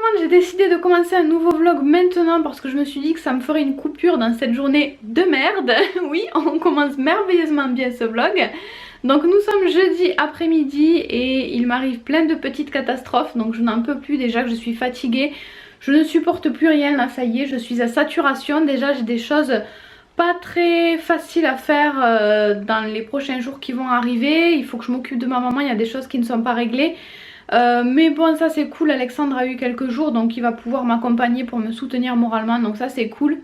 monde, j'ai décidé de commencer un nouveau vlog maintenant parce que je me suis dit que ça me ferait une coupure dans cette journée de merde. Oui, on commence merveilleusement bien ce vlog. Donc nous sommes jeudi après-midi et il m'arrive plein de petites catastrophes, donc je n'en peux plus déjà que je suis fatiguée. Je ne supporte plus rien là, ça y est, je suis à saturation. Déjà j'ai des choses pas très faciles à faire dans les prochains jours qui vont arriver. Il faut que je m'occupe de ma maman, il y a des choses qui ne sont pas réglées. Mais bon, ça c'est cool, Alexandre a eu quelques jours donc il va pouvoir m'accompagner pour me soutenir moralement, donc ça c'est cool.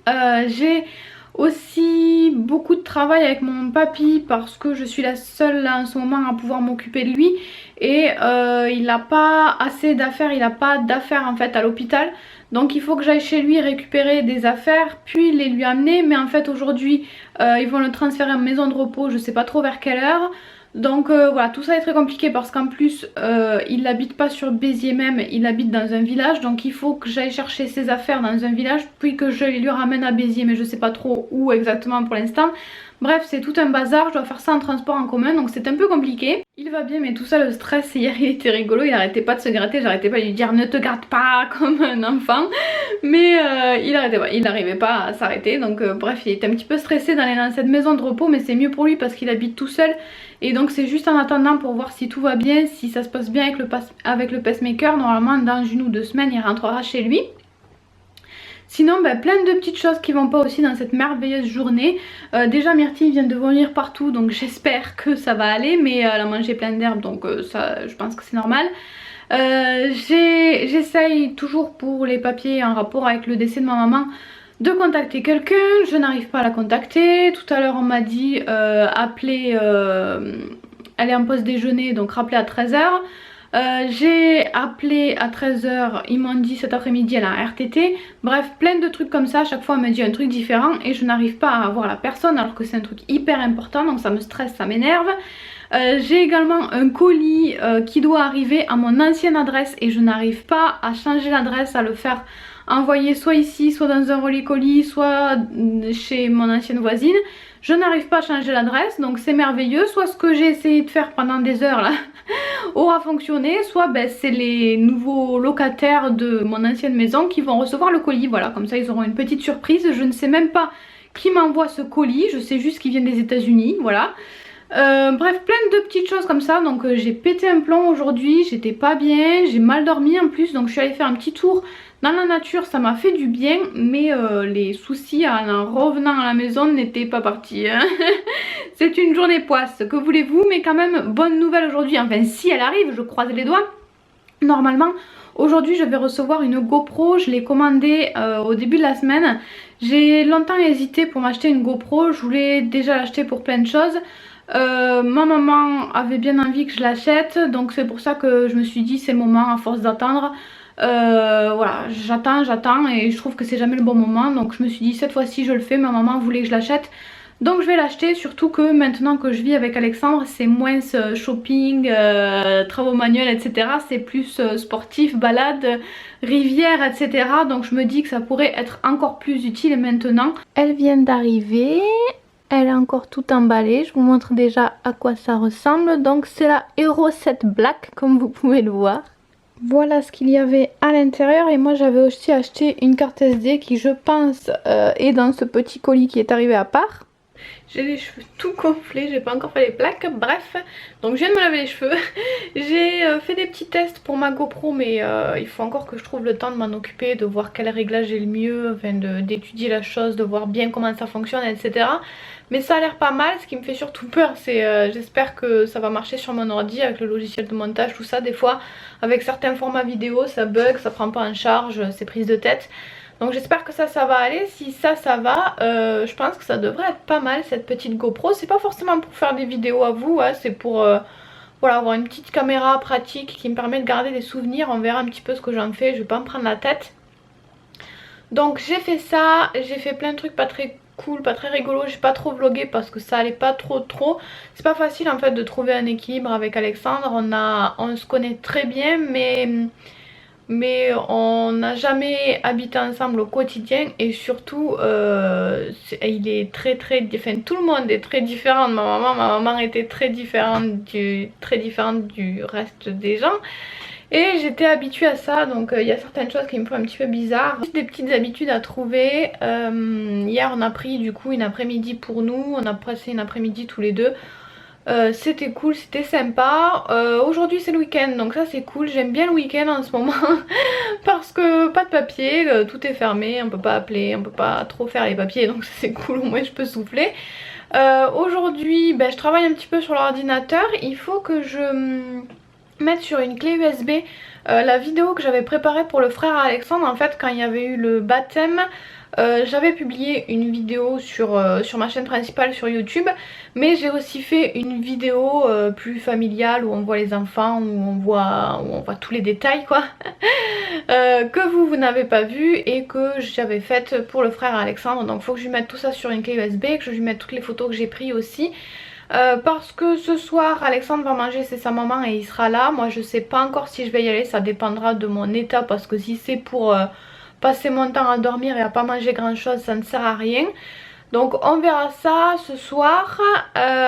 J'ai aussi beaucoup de travail avec mon papy parce que je suis la seule là en ce moment à pouvoir m'occuper de lui et il n'a pas assez d'affaires, il n'a pas d'affaires en fait à l'hôpital, donc il faut que j'aille chez lui récupérer des affaires puis les lui amener, mais en fait aujourd'hui ils vont le transférer en maison de repos, je sais pas trop vers quelle heure. Donc voilà, tout ça est très compliqué parce qu'en plus il n'habite pas sur Béziers même, il habite dans un village, donc il faut que j'aille chercher ses affaires dans un village puis que je lui ramène à Béziers, mais je sais pas trop où exactement pour l'instant. Bref, c'est tout un bazar, je dois faire ça en transport en commun, donc c'est un peu compliqué. Il va bien, mais tout ça, le stress, hier il était rigolo, il arrêtait pas de se gratter, j'arrêtais pas de lui dire ne te gratte pas comme un enfant. Mais il n'arrivait pas à s'arrêter, donc bref, il était un petit peu stressé d'aller dans cette maison de repos, mais c'est mieux pour lui parce qu'il habite tout seul. Et donc c'est juste en attendant pour voir si tout va bien, si ça se passe bien avec le pacemaker. Normalement dans 1 ou 2 semaines il rentrera chez lui. Sinon plein de petites choses qui vont pas aussi dans cette merveilleuse journée. Déjà Myrtille vient de vomir partout, donc j'espère que ça va aller, mais elle a mangé plein d'herbes, donc ça je pense que c'est normal. J'essaye toujours pour les papiers en rapport avec le décès de ma maman de contacter quelqu'un, je n'arrive pas à la contacter. Tout à l'heure on m'a dit appeler, elle est en pause déjeuner donc rappeler à 13 h. J'ai appelé à 13 h, ils m'ont dit cet après-midi elle a un RTT. Bref, plein de trucs comme ça, à chaque fois on me dit un truc différent et je n'arrive pas à avoir la personne alors que c'est un truc hyper important, donc ça me stresse, ça m'énerve. J'ai également un colis qui doit arriver à mon ancienne adresse et je n'arrive pas à changer l'adresse, à le faire envoyer soit ici, soit dans un relais colis, soit chez mon ancienne voisine. Je n'arrive pas à changer l'adresse, donc c'est merveilleux. Soit ce que j'ai essayé de faire pendant des heures là aura fonctionné, soit c'est les nouveaux locataires de mon ancienne maison qui vont recevoir le colis. Voilà, comme ça ils auront une petite surprise. Je ne sais même pas qui m'envoie ce colis, je sais juste qu'il vient des États-Unis, voilà. Bref, plein de petites choses comme ça, donc j'ai pété un plomb aujourd'hui, j'étais pas bien, j'ai mal dormi en plus, donc je suis allée faire un petit tour dans la nature, ça m'a fait du bien, mais les soucis en revenant à la maison n'étaient pas partis, hein. C'est une journée poisse, que voulez-vous, mais quand même bonne nouvelle aujourd'hui, enfin si elle arrive, je croise les doigts. Normalement aujourd'hui je vais recevoir une GoPro, je l'ai commandée au début de la semaine. J'ai longtemps hésité pour m'acheter une GoPro, je voulais déjà l'acheter pour plein de choses. Ma maman avait bien envie que je l'achète, donc c'est pour ça que je me suis dit c'est le moment à force d'attendre. Voilà, j'attends et je trouve que c'est jamais le bon moment, donc je me suis dit cette fois-ci je le fais, ma maman voulait que je l'achète. Donc je vais l'acheter, surtout que maintenant que je vis avec Alexandre c'est moins shopping, travaux manuels etc. C'est plus sportif, balade, rivière etc. Donc je me dis que ça pourrait être encore plus utile maintenant. Elle vient d'arriver, elle est encore tout emballée, je vous montre déjà à quoi ça ressemble. Donc c'est la Hero 7 Black comme vous pouvez le voir. Voilà ce qu'il y avait à l'intérieur et moi j'avais aussi acheté une carte SD qui je pense est dans ce petit colis qui est arrivé à part. J'ai les cheveux tout gonflés, j'ai pas encore fait les plaques, bref, donc je viens de me laver les cheveux. J'ai fait des petits tests pour ma GoPro, mais il faut encore que je trouve le temps de m'en occuper, de voir quel réglage est le mieux, enfin d'étudier la chose, de voir bien comment ça fonctionne, etc. Mais ça a l'air pas mal, ce qui me fait surtout peur c'est j'espère que ça va marcher sur mon ordi avec le logiciel de montage, tout ça. Des fois avec certains formats vidéo ça bug, ça prend pas en charge, c'est prise de tête. Donc j'espère que ça va aller. Si ça va, je pense que ça devrait être pas mal cette petite GoPro. C'est pas forcément pour faire des vidéos à vous, hein, c'est pour voilà, avoir une petite caméra pratique qui me permet de garder des souvenirs. On verra un petit peu ce que j'en fais, je vais pas me prendre la tête. Donc j'ai fait ça, j'ai fait plein de trucs pas très cool, pas très rigolo. J'ai pas trop vlogué parce que ça allait pas trop. C'est pas facile en fait de trouver un équilibre avec Alexandre. On se connaît très bien mais on n'a jamais habité ensemble au quotidien et surtout il est enfin tout le monde est très différent de ma maman était très différente du reste des gens Et j'étais habituée à ça, donc il y a certaines choses qui me font un petit peu bizarre. Juste des petites habitudes à trouver. Hier on a pris du coup une après-midi pour nous, on a passé une après-midi tous les deux. C'était cool, c'était sympa. Aujourd'hui c'est le week-end, donc ça c'est cool. J'aime bien le week-end en ce moment parce que pas de papier, tout est fermé, on peut pas appeler, on peut pas trop faire les papiers, donc ça c'est cool, au moins je peux souffler. Aujourd'hui je travaille un petit peu sur l'ordinateur. Il faut que je mettre sur une clé USB la vidéo que j'avais préparée pour le frère Alexandre. En fait, quand il y avait eu le baptême, j'avais publié une vidéo sur ma chaîne principale sur YouTube, mais j'ai aussi fait une vidéo plus familiale où on voit les enfants, où on voit tous les détails quoi, que vous n'avez pas vu et que j'avais faite pour le frère Alexandre. Donc il faut que je lui mette tout ça sur une clé USB, que je lui mette toutes les photos que j'ai prises aussi. Parce que ce soir Alexandre va manger chez sa maman et il sera là. Moi je sais pas encore si je vais y aller, ça dépendra de mon état, parce que si c'est pour passer mon temps à dormir et à pas manger grand chose, ça ne sert à rien. Donc on verra ça ce soir,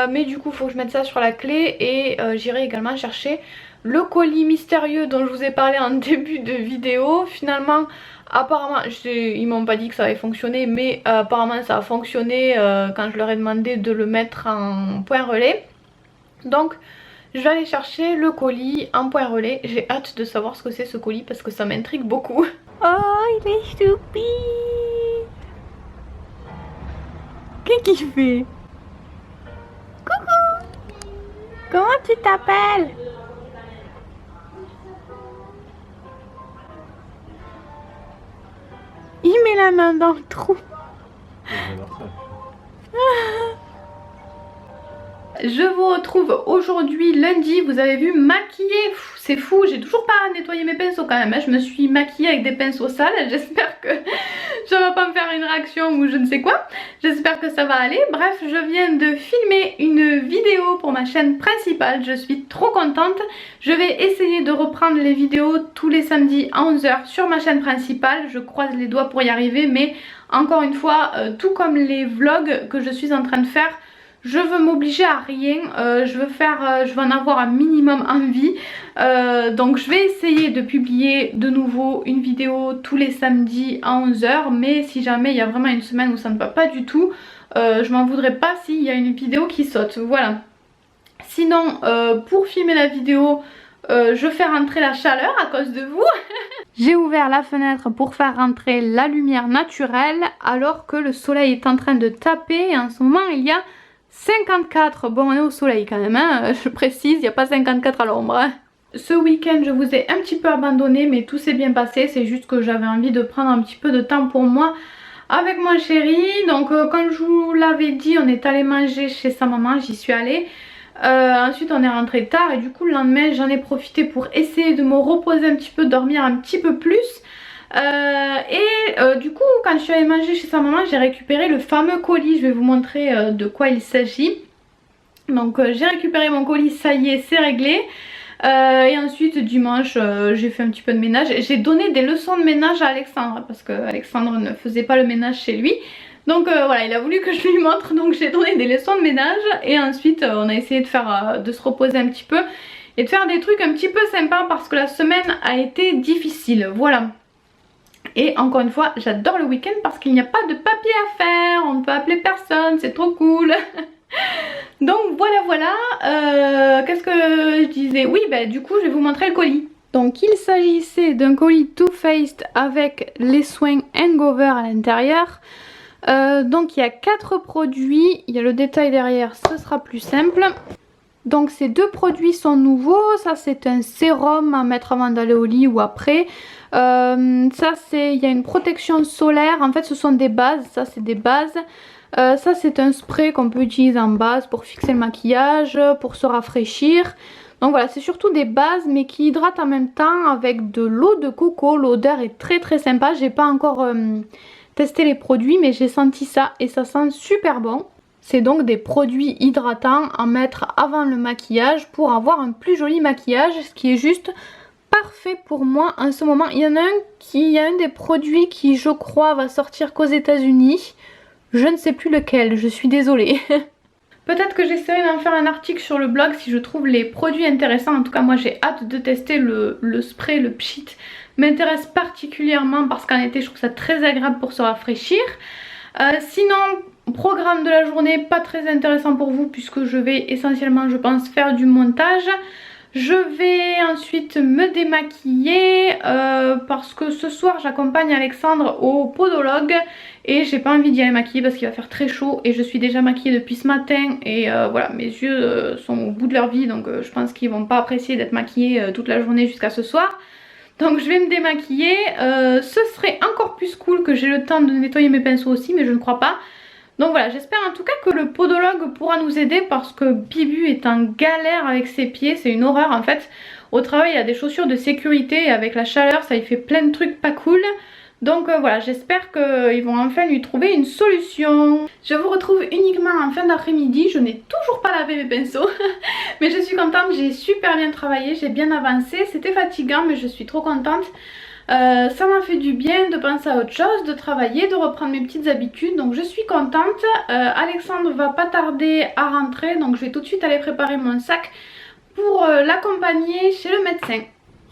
mais du coup il faut que je mette ça sur la clé et j'irai également chercher le colis mystérieux dont je vous ai parlé en début de vidéo. Finalement apparemment, ils m'ont pas dit que ça avait fonctionné, mais apparemment ça a fonctionné quand je leur ai demandé de le mettre en point relais. Donc je vais aller chercher le colis en point relais. J'ai hâte de savoir ce que c'est ce colis parce que ça m'intrigue beaucoup. Oh, il est stupide. Qu'est-ce qu'il fait? Coucou. Comment tu t'appelles? Il met la main dans le trou. Je vous retrouve aujourd'hui lundi, vous avez vu, maquillée. C'est fou, j'ai toujours pas nettoyé mes pinceaux quand même, hein. Je me suis maquillée avec des pinceaux sales, j'espère que ça va pas me faire une réaction ou je ne sais quoi. J'espère que ça va aller. Bref, je viens de filmer une vidéo pour ma chaîne principale, je suis trop contente. Je vais essayer de reprendre les vidéos tous les samedis à 11 h sur ma chaîne principale. Je croise les doigts pour y arriver, mais encore une fois, tout comme les vlogs que je suis en train de faire, je veux m'obliger à rien, je veux en avoir un minimum envie. Donc je vais essayer de publier de nouveau une vidéo tous les samedis à 11 h. Mais si jamais il y a vraiment une semaine où ça ne va pas du tout, je m'en voudrais pas s'il y a une vidéo qui saute. Voilà. Sinon pour filmer la vidéo, je fais rentrer la chaleur à cause de vous. J'ai ouvert la fenêtre pour faire rentrer la lumière naturelle alors que le soleil est en train de taper et en ce moment il y a 54, bon on est au soleil quand même, hein, je précise, il n'y a pas 54 à l'ombre. Hein. Ce week-end je vous ai un petit peu abandonné mais tout s'est bien passé, c'est juste que j'avais envie de prendre un petit peu de temps pour moi avec mon chéri. Donc comme je vous l'avais dit, on est allé manger chez sa maman, j'y suis allée. Ensuite on est rentré tard et du coup le lendemain j'en ai profité pour essayer de me reposer un petit peu, dormir un petit peu plus. Du coup quand je suis allée manger chez sa maman, j'ai récupéré le fameux colis. Je vais vous montrer de quoi il s'agit. Donc j'ai récupéré mon colis, ça y est, c'est réglé. Et ensuite dimanche j'ai fait un petit peu de ménage. J'ai donné des leçons de ménage à Alexandre parce que Alexandre ne faisait pas le ménage chez lui. Donc voilà, il a voulu que je lui montre, donc j'ai donné des leçons de ménage. Et ensuite on a essayé de se reposer un petit peu et de faire des trucs un petit peu sympas parce que la semaine a été difficile. Voilà. Et encore une fois, j'adore le week-end parce qu'il n'y a pas de papier à faire, on ne peut appeler personne, c'est trop cool. Donc voilà, qu'est-ce que je disais? Oui, du coup je vais vous montrer le colis. Donc il s'agissait d'un colis Too Faced avec les soins Hangover à l'intérieur. Donc il y a 4 produits, il y a le détail derrière, ce sera plus simple. Donc ces 2 produits sont nouveaux, ça c'est un sérum à mettre avant d'aller au lit ou après. Ça c'est, il y a une protection solaire, en fait ce sont des bases, ça c'est des bases. Ça c'est un spray qu'on peut utiliser en base pour fixer le maquillage, pour se rafraîchir. Donc voilà, c'est surtout des bases mais qui hydratent en même temps avec de l'eau de coco. L'odeur est très très sympa, j'ai pas encore testé les produits mais j'ai senti ça et ça sent super bon. C'est donc des produits hydratants à mettre avant le maquillage pour avoir un plus joli maquillage, ce qui est juste parfait pour moi en ce moment. Il y en a un des produits qui je crois va sortir qu'aux États-Unis. Je ne sais plus lequel, je suis désolée. Peut-être que j'essaierai d'en faire un article sur le blog si je trouve les produits intéressants. En tout cas moi j'ai hâte de tester le spray, le pchit m'intéresse particulièrement parce qu'en été je trouve ça très agréable pour se rafraîchir. Sinon, programme de la journée pas très intéressant pour vous puisque je vais essentiellement je pense faire du montage. Je vais ensuite me démaquiller parce que ce soir j'accompagne Alexandre au podologue et j'ai pas envie d'y aller maquiller parce qu'il va faire très chaud et je suis déjà maquillée depuis ce matin et voilà, mes yeux sont au bout de leur vie, donc je pense qu'ils vont pas apprécier d'être maquillés toute la journée jusqu'à ce soir. Donc je vais me démaquiller, ce serait encore plus cool que j'ai le temps de nettoyer mes pinceaux aussi, mais je ne crois pas. Donc voilà, j'espère en tout cas que le podologue pourra nous aider parce que Bibu est en galère avec ses pieds, c'est une horreur en fait. Au travail il y a des chaussures de sécurité et avec la chaleur ça lui fait plein de trucs pas cool. Donc voilà, j'espère qu'ils vont enfin lui trouver une solution. Je vous retrouve uniquement en fin d'après-midi, je n'ai toujours pas lavé mes pinceaux. Mais je suis contente, j'ai super bien travaillé, j'ai bien avancé. C'était fatigant mais je suis trop contente. Ça m'a fait du bien de penser à autre chose, de travailler, de reprendre mes petites habitudes, donc je suis contente. Alexandre va pas tarder à rentrer, donc je vais tout de suite aller préparer mon sac pour l'accompagner chez le médecin.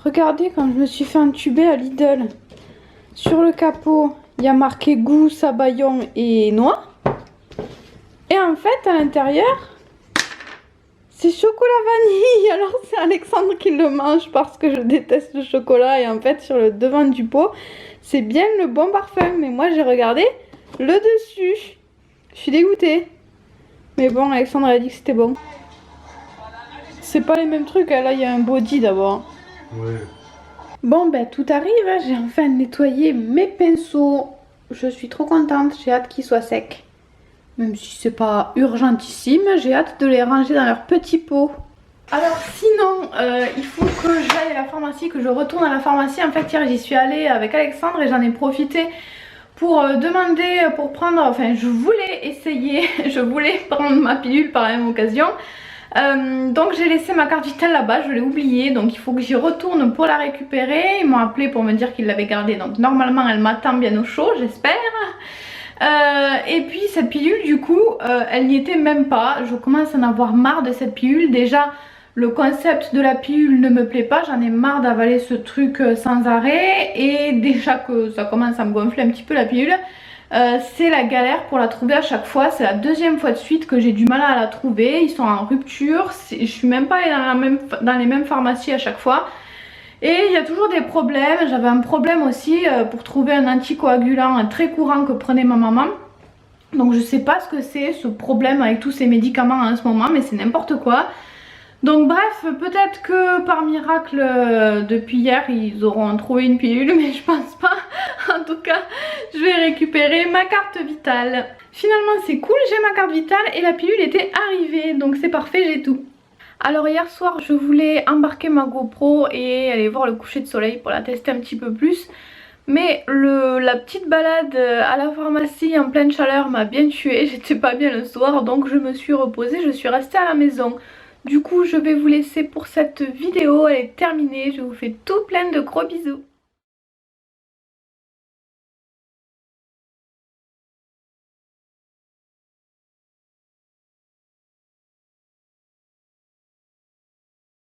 Regardez quand je me suis fait entuber à Lidl. Sur le capot, il y a marqué goût, sabayon et noix. Et en fait, à l'intérieur, c'est chocolat vanille. Alors c'est Alexandre qui le mange parce que je déteste le chocolat. Et en fait, sur le devant du pot, c'est bien le bon parfum. Mais moi, j'ai regardé le dessus. Je suis dégoûtée. Mais bon, Alexandre a dit que c'était bon. C'est pas les mêmes trucs. Là, il y a un body d'abord. Ouais. Bon ben tout arrive, hein. J'ai enfin nettoyé mes pinceaux. Je suis trop contente, j'ai hâte qu'ils soient secs. Même si c'est pas urgentissime, j'ai hâte de les ranger dans leur petit pot. Alors sinon, il faut que j'aille à la pharmacie, que je retourne à la pharmacie. En fait hier j'y suis allée avec Alexandre et j'en ai profité pour demander, pour prendre, enfin je voulais essayer, je voulais prendre ma pilule par la même occasion. Donc j'ai laissé ma carte vitale là-bas, je l'ai oubliée, donc il faut que j'y retourne pour la récupérer. Ils m'ont appelé pour me dire qu'ils l'avaient gardée, donc normalement elle m'attend bien au chaud, j'espère. Et puis cette pilule du coup, elle n'y était même pas. Je commence à en avoir marre de cette pilule. Déjà le concept de la pilule ne me plaît pas, j'en ai marre d'avaler ce truc sans arrêt. Et déjà que ça commence à me gonfler un petit peu la pilule. C'est la galère pour la trouver à chaque fois. C'est la deuxième fois de suite que j'ai du mal à la trouver. Ils sont en rupture. Je suis même pas allée dans les mêmes pharmacies à chaque fois. Et il y a toujours des problèmes. J'avais un problème aussi pour trouver un anticoagulant très courant que prenait ma maman. Donc je sais pas ce que c'est ce problème avec tous ces médicaments en ce moment, mais c'est n'importe quoi. Donc bref, peut-être que par miracle depuis hier ils auront trouvé une pilule, mais je pense pas. En tout cas, je vais récupérer ma carte vitale. Finalement c'est cool, j'ai ma carte vitale et la pilule était arrivée, donc c'est parfait, j'ai tout. Alors hier soir je voulais embarquer ma GoPro et aller voir le coucher de soleil pour la tester un petit peu plus. Mais la petite balade à la pharmacie en pleine chaleur m'a bien tuée, j'étais pas bien le soir, donc je me suis reposée, je suis restée à la maison. Du coup je vais vous laisser pour cette vidéo, elle est terminée, je vous fais tout plein de gros bisous.